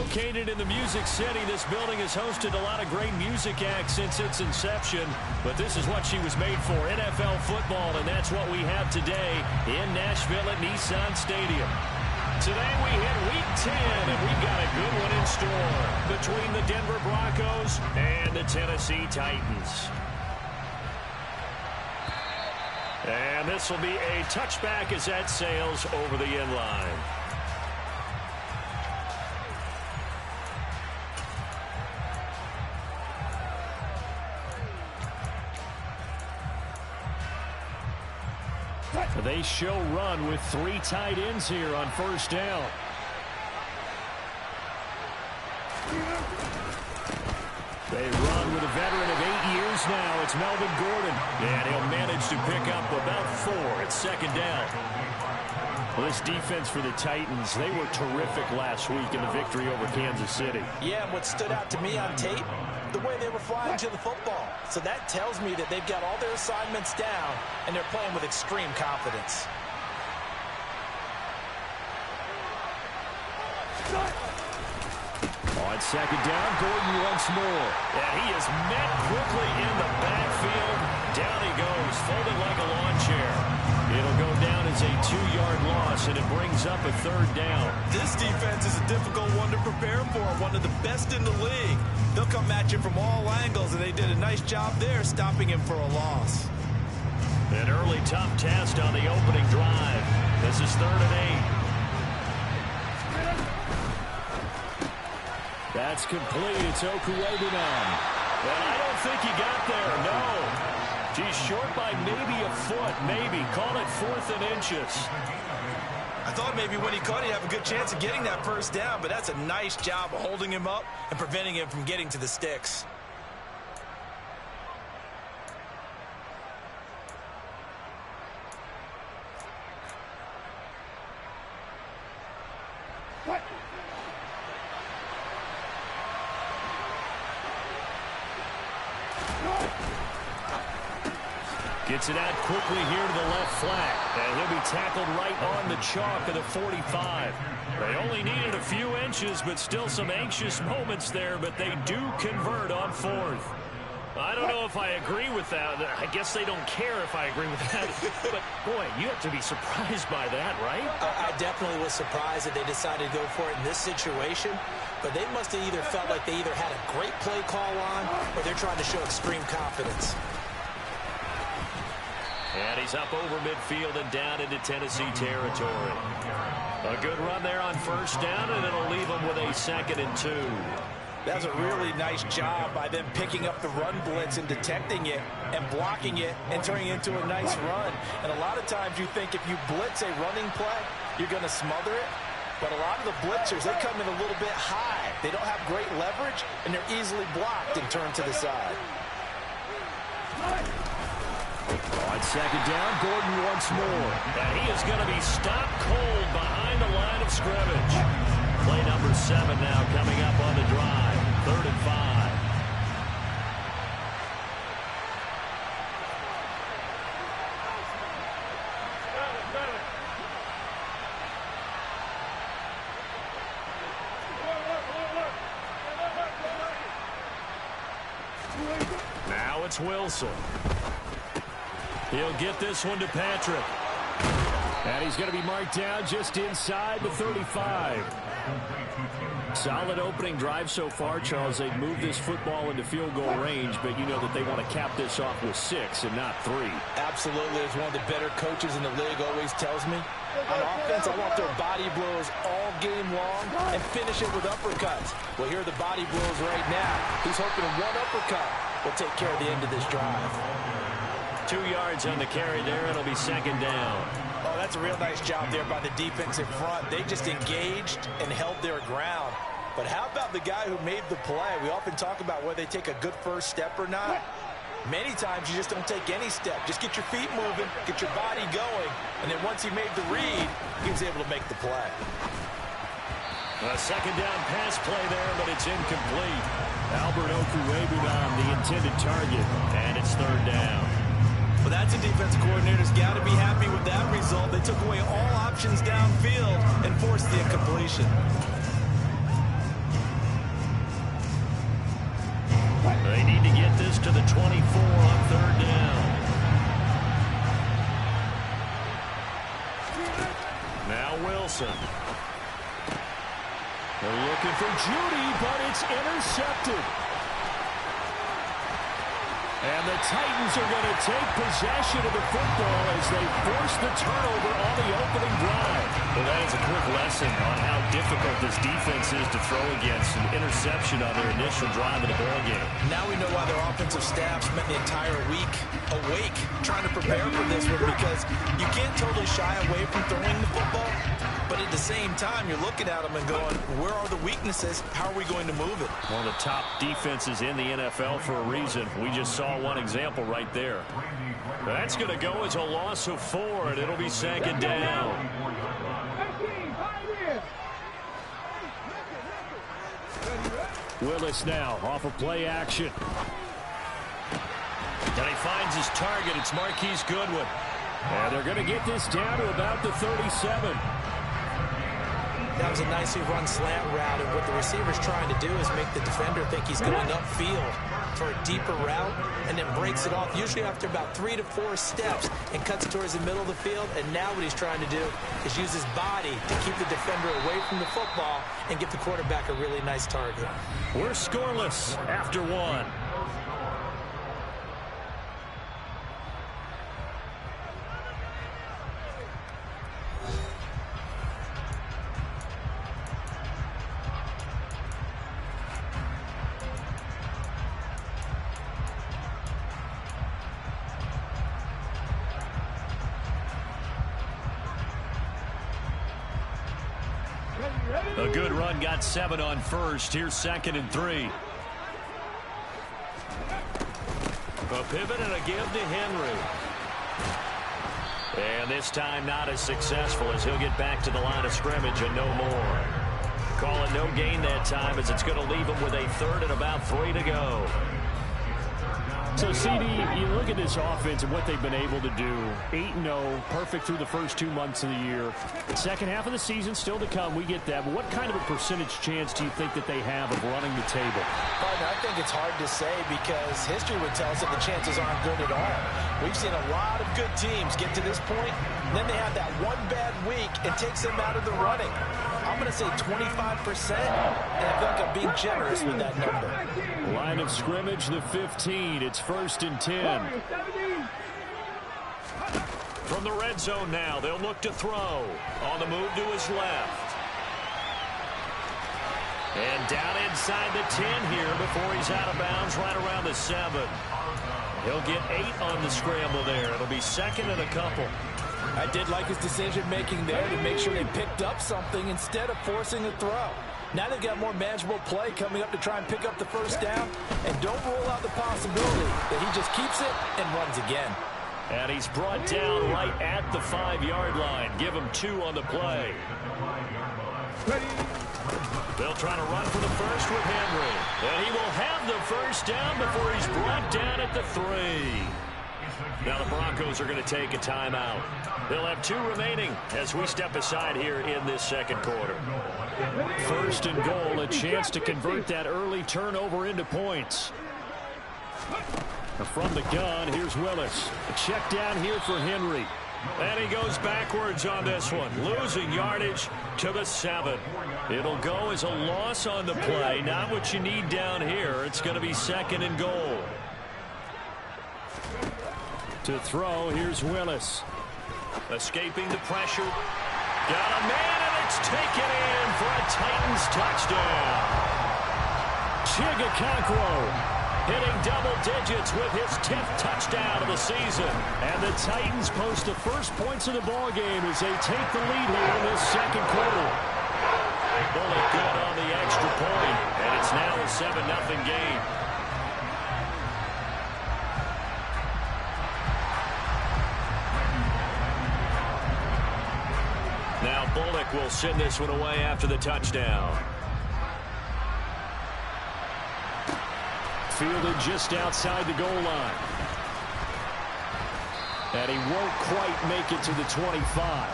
Located in the Music City, this building has hosted a lot of great music acts since its inception, but this is what she was made for, NFL football, and that's what we have today in Nashville at Nissan Stadium. Today we hit Week 10, and we've got a good one in store between the Denver Broncos and the Tennessee Titans. And this will be a touchback as that sails over the end line. They show run with 3 tight ends here on first down. They run with a veteran of 8 years now. It's Melvin Gordon. And he'll manage to pick up about 4 at second down. Well, this defense for the Titans, they were terrific last week in the victory over Kansas City. Yeah, and what stood out to me on tape, the way they were flying to the football. So that tells me that they've got all their assignments down, and they're playing with extreme confidence. On second down, Gordon once more. And he is met quickly in the backfield. Down he goes, folded like a lawn chair. It'll go down as a 2-yard loss, and it brings up a 3rd down. This defense is a difficult one to prepare for, one of the best in the league. They'll come at you from all angles, and they did a nice job there stopping him for a loss. An early tough test on the opening drive. This is 3rd and 8. That's complete. It's Okurebunan. And I don't think he got there, no. He's short by maybe a foot, maybe. Call it 4th and inches. I thought maybe when he caught, he'd have a good chance of getting that first down, but that's a nice job of holding him up and preventing him from getting to the sticks. Gets it out quickly here to the left flat. And he'll be tackled right on the chalk of the 45. They only needed a few inches, but still some anxious moments there. But they do convert on 4th. I don't know if I agree with that. I guess they don't care if I agree with that. But, boy, you have to be surprised by that, right? I definitely was surprised that they decided to go for it in this situation. But they must have either felt like they either had a great play call on or they're trying to show extreme confidence. And he's up over midfield and down into Tennessee territory. A good run there on first down, and it'll leave them with a 2nd and 2. That's a really nice job by them picking up the run blitz and detecting it and blocking it and turning it into a nice run. And a lot of times you think if you blitz a running play, you're going to smother it. But a lot of the blitzers, they come in a little bit high. They don't have great leverage, and they're easily blocked and turned to the side. On second down, Gordon once more. And he is going to be stopped cold behind the line of scrimmage. Play number 7 now coming up on the drive. 3rd and 5. Now it's Wilson. He'll get this one to Patrick. And he's going to be marked down just inside the 35. Solid opening drive so far, Charles. They've moved this football into field goal range, but you know that they want to cap this off with 6 and not 3. Absolutely. As one of the better coaches in the league always tells me, on offense, I want their body blows all game long and finish it with uppercuts. Well, here are the body blows right now. He's hoping one uppercut will take care of the end of this drive. 2 yards on the carry there. It'll be 2nd down. Oh, that's a real nice job there by the defensive front. They just engaged and held their ground. But how about the guy who made the play? We often talk about whether they take a good first step or not. Many times you just don't take any step. Just get your feet moving, get your body going, and then once he made the read, he was able to make the play. A 2nd down pass play there, but it's incomplete. Albert Okurebunan, the intended target, and it's 3rd down. Well, that's a defensive coordinator's got to be happy with that result. They took away all options downfield and forced the incompletion. to the 24 on third down. Now Wilson. They're looking for Judy, but it's intercepted. And the Titans are going to take possession of the football as they force the turnover on the opening drive. Well, that is a quick lesson on how difficult this defense is to throw against an interception on their initial drive of the ballgame. Now we know why their offensive staff spent the entire week awake trying to prepare for this one, because you can't totally shy away from throwing the football, but at the same time, you're looking at them and going, where are the weaknesses? How are we going to move it? One of the top defenses in the NFL for a reason. We just saw one example right there. That's going to go as a loss of 4, and it'll be second down. Willis now off of play action. And he finds his target. It's Marquise Goodwin. And they're going to get this down to about the 37. That was a nicely run slant route, and what the receiver's trying to do is make the defender think he's going upfield for a deeper route, and then breaks it off, usually after about 3 to 4 steps, and cuts towards the middle of the field. And now what he's trying to do is use his body to keep the defender away from the football and give the quarterback a really nice target. We're scoreless after 1. A good run, got 7 on first. Here's 2nd and 3. A pivot and a give to Henry. And this time not as successful, as he'll get back to the line of scrimmage and no more. Call it no gain that time, as it's going to leave him with a 3rd and about 3 to go. So, CD, you look at this offense and what they've been able to do. 8-0, perfect through the first 2 months of the year. Second half of the season still to come. We get that. But what kind of a percentage chance do you think that they have of running the table? Partner, I think it's hard to say, because history would tell us that the chances aren't good at all. We've seen a lot of good teams get to this point, and then they have that one bad week and takes them out of the running. I'm going to say 25%, and I feel like I'm being generous with that number. Line of scrimmage, the 15. It's 1st and 10. From the red zone now, they'll look to throw. On the move to his left. And down inside the 10 here before he's out of bounds, right around the 7. He'll get 8 on the scramble there. It'll be 2nd and a couple. I did like his decision-making there to make sure they picked up something instead of forcing a throw. Now they've got more manageable play coming up to try and pick up the 1st down. And don't rule out the possibility that he just keeps it and runs again. And he's brought down right at the 5-yard line. Give him 2 on the play. They'll try to run for the 1st with Henry. And he will have the 1st down before he's brought down at the 3. Now the Broncos are going to take a timeout. They'll have 2 remaining as we step aside here in this 2nd quarter. 1st and goal, a chance to convert that early turnover into points. From the gun, here's Willis. A check down here for Henry. And he goes backwards on this one, losing yardage to the 7. It'll go as a loss on the play. Not what you need down here. It's going to be 2nd and goal. To throw, here's Willis. Escaping the pressure. Got a man, and it's taken in for a Titans touchdown. Chigacancro hitting double digits with his 10th touchdown of the season. And the Titans post the first points of the ball game as they take the lead here in this 2nd quarter. Bullet good on the extra point, and it's now a 7-0 game. Now Bullock will send this one away after the touchdown. Fielded just outside the goal line. And he won't quite make it to the 25.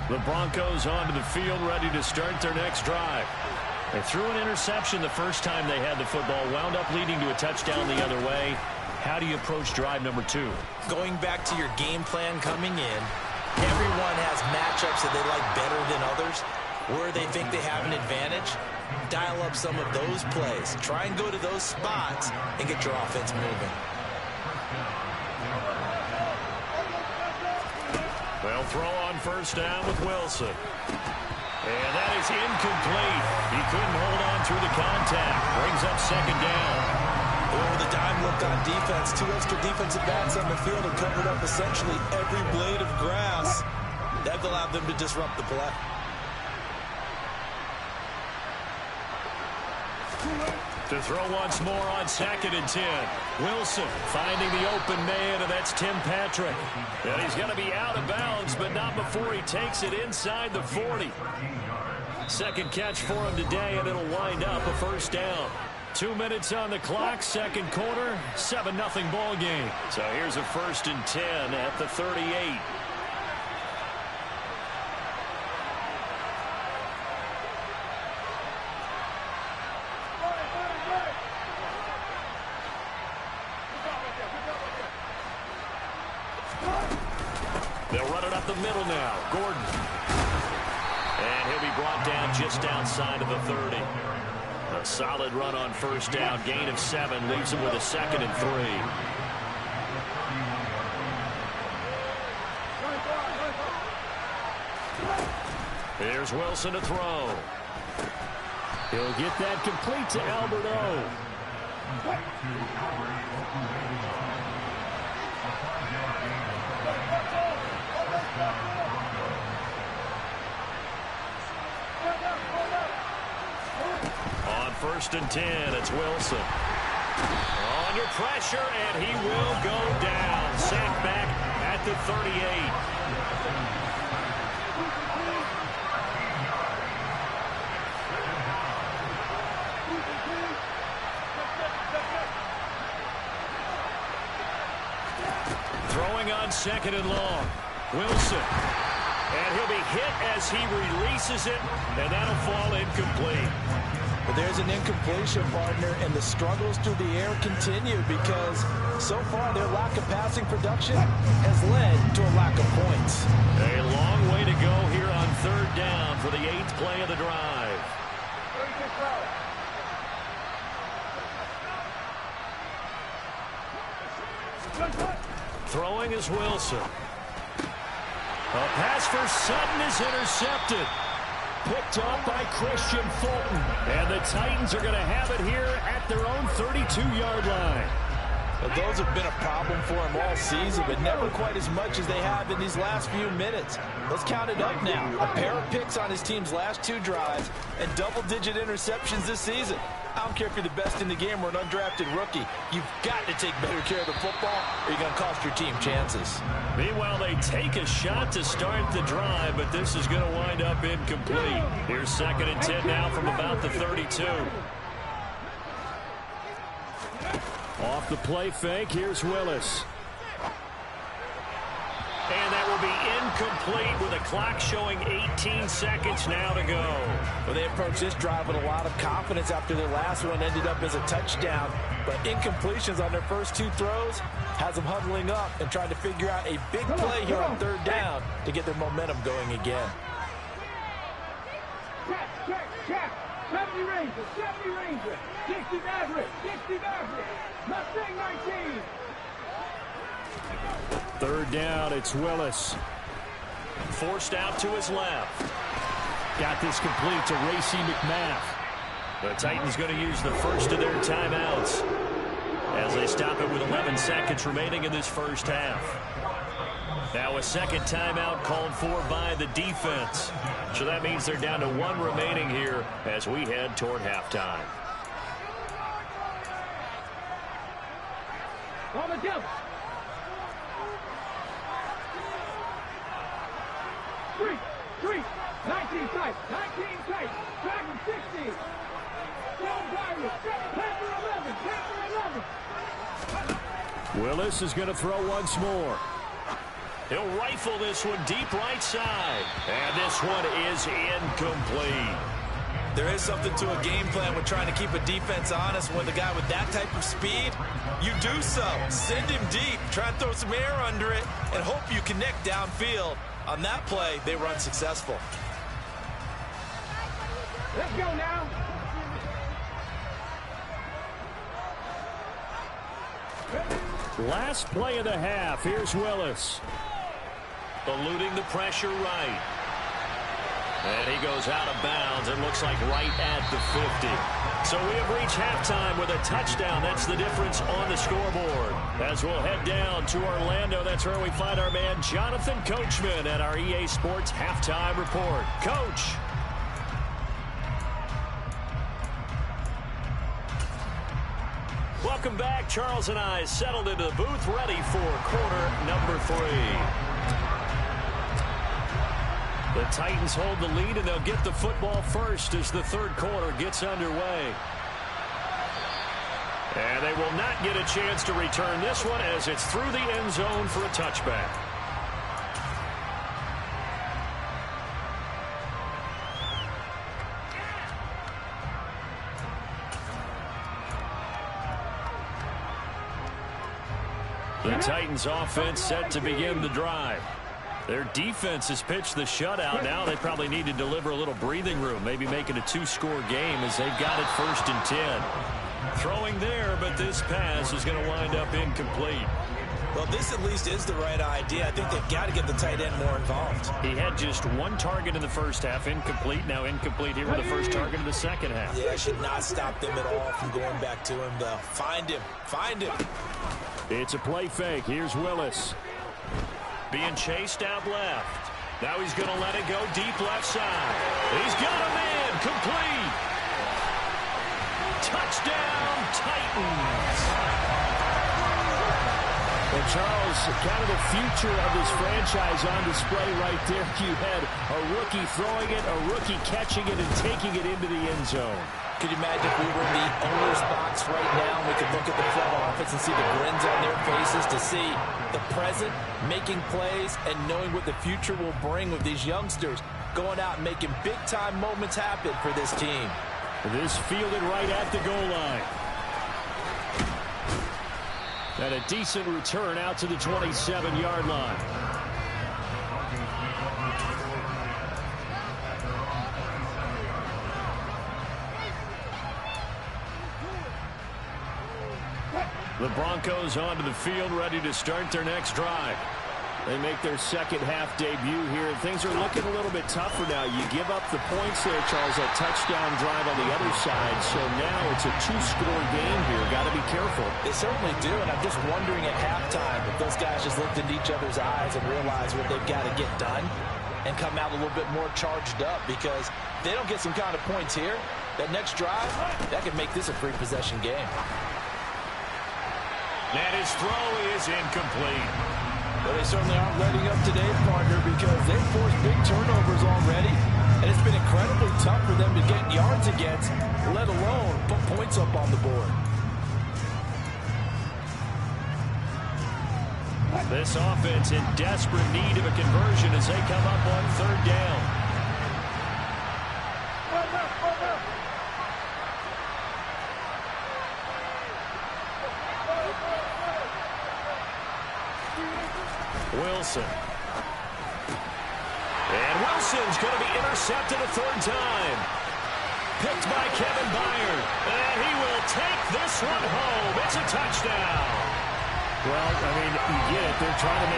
The Broncos onto the field, ready to start their next drive. They threw an interception the first time they had the football, wound up leading to a touchdown the other way. How do you approach drive number 2? Going back to your game plan coming in, everyone has matchups that they like better than others. Where they think they have an advantage, dial up some of those plays. Try and go to those spots and get your offense moving. They'll throw on first down with Wilson. And that is incomplete. He couldn't hold on through the contact. Brings up second down. Oh, the dime looked on defense. 2 extra defensive backs on the field and covered up essentially every blade of grass. That allowed them to disrupt the play. To throw once more on 2nd and 10. Wilson finding the open man, and that's Tim Patrick. And he's going to be out of bounds, but not before he takes it inside the 40. Second catch for him today, and it'll wind up a first down. 2 minutes on the clock, second quarter, 7-0 ball game. So here's a 1st and 10 at the 38. They'll run it up the middle now. Gordon. And he'll be brought down just outside of the 30. A solid run on first down. Gain of 7 leaves him with a 2nd and 3. Here's Wilson to throw. He'll get that complete to Albert O. On 1st and 10, it's Wilson. Under pressure, and he will go down. Sacked back at the 38. Throwing on 2nd and long. Wilson. And he'll be hit as he releases it, and that'll fall incomplete. But there's an incompletion, partner, and the struggles through the air continue because so far their lack of passing production has led to a lack of points. A long way to go here on 3rd down for the 8th play of the drive. Throwing is Wilson. A pass for Sutton is intercepted. Picked off by Christian Fulton. And the Titans are going to have it here at their own 32-yard line. Well, those have been a problem for him all season, but never quite as much as they have in these last few minutes. Let's count it up now. A pair of picks on his team's last 2 drives and double-digit interceptions this season. I don't care if you're the best in the game or an undrafted rookie. You've got to take better care of the football or you're going to cost your team chances. Meanwhile, they take a shot to start the drive, but this is going to wind up incomplete. Here's 2nd and 10 now from about the 32. Off the play fake, here's Willis. And that will be incomplete with a clock showing 18 seconds now to go. Well, they approached this drive with a lot of confidence after their last one ended up as a touchdown. But incompletions on their first 2 throws has them huddling up and trying to figure out a big play here on 3rd down to get their momentum going again. Check. 70 Ranger, 60 Maverick, Mustang 19. 3rd down, it's Willis. Forced out to his left. Got this complete to Racey McMath. The Titans going to use the first of their timeouts as they stop it with 11 seconds remaining in this first half. Now a second timeout called for by the defense. So that means they're down to 1 remaining here as we head toward halftime. On the jump. 3, 19 tight, Dragon 60. Willis is going to throw once more. He'll rifle this one deep right side. And this one is incomplete. There is something to a game plan with trying to keep a defense honest. When the guy with that type of speed, you do so. Send him deep. Try and throw some air under it and hope you connect downfield. On that play, they were unsuccessful. Let's go now. Last play of the half. Here's Willis. Eluding the pressure right. And he goes out of bounds. It looks like right at the 50. So we have reached halftime with a touchdown. That's the difference on the scoreboard. As we'll head down to Orlando, that's where we find our man Jonathan Coachman at our EA Sports Halftime Report. Coach. Welcome back. Charles and I settled into the booth, ready for quarter number 3. The Titans hold the lead, and they'll get the football first as the third quarter gets underway. And they will not get a chance to return this one as it's through the end zone for a touchback. The Titans offense set to begin the drive. Their defense has pitched the shutout. Now they probably need to deliver a little breathing room, maybe make it a 2-score game as they've got it 1st and 10. Throwing there, but this pass is going to wind up incomplete. Well, this at least is the right idea. I think they've got to get the tight end more involved. He had just 1 target in the first half, incomplete. Now incomplete here with the first target in the second half. Yeah, should not stop them at all from going back to him, though. Find him. Find him. It's a play fake. Here's Willis. Being chased out left. Now he's going to let it go deep left side. He's got a man. Complete. Touchdown, Titans. Well, Charles, kind of the future of this franchise on display right there. You had a rookie throwing it, a rookie catching it, and taking it into the end zone. Could you imagine if we were in the owner's box right now and we could look at the front office and see the grins on their faces to see the present, making plays, and knowing what the future will bring with these youngsters going out and making big-time moments happen for this team. This fielded right at the goal line. And a decent return out to the 27-yard line. The Broncos onto the field, ready to start their next drive. They make their second half debut here. Things are looking a little bit tougher now. You give up the points there, Charles, that touchdown drive on the other side. So now it's a 2-score game here. Got to be careful. They certainly do, and I'm just wondering at halftime if those guys just looked into each other's eyes and realized what they've got to get done and come out a little bit more charged up, because if they don't get some kind of points here, that next drive, that could make this a free-possession game. And his throw is incomplete. Well, they certainly aren't letting up today, partner, because they've forced big turnovers already, and it's been incredibly tough for them to get yards against, let alone put points up on the board. This offense in desperate need of a conversion as they come up on 3rd down. Wilson. And Wilson's going to be intercepted a 3rd time. Picked by Kevin Byard. And he will take this one home. It's a touchdown. Well, I mean, you get it. They're trying to make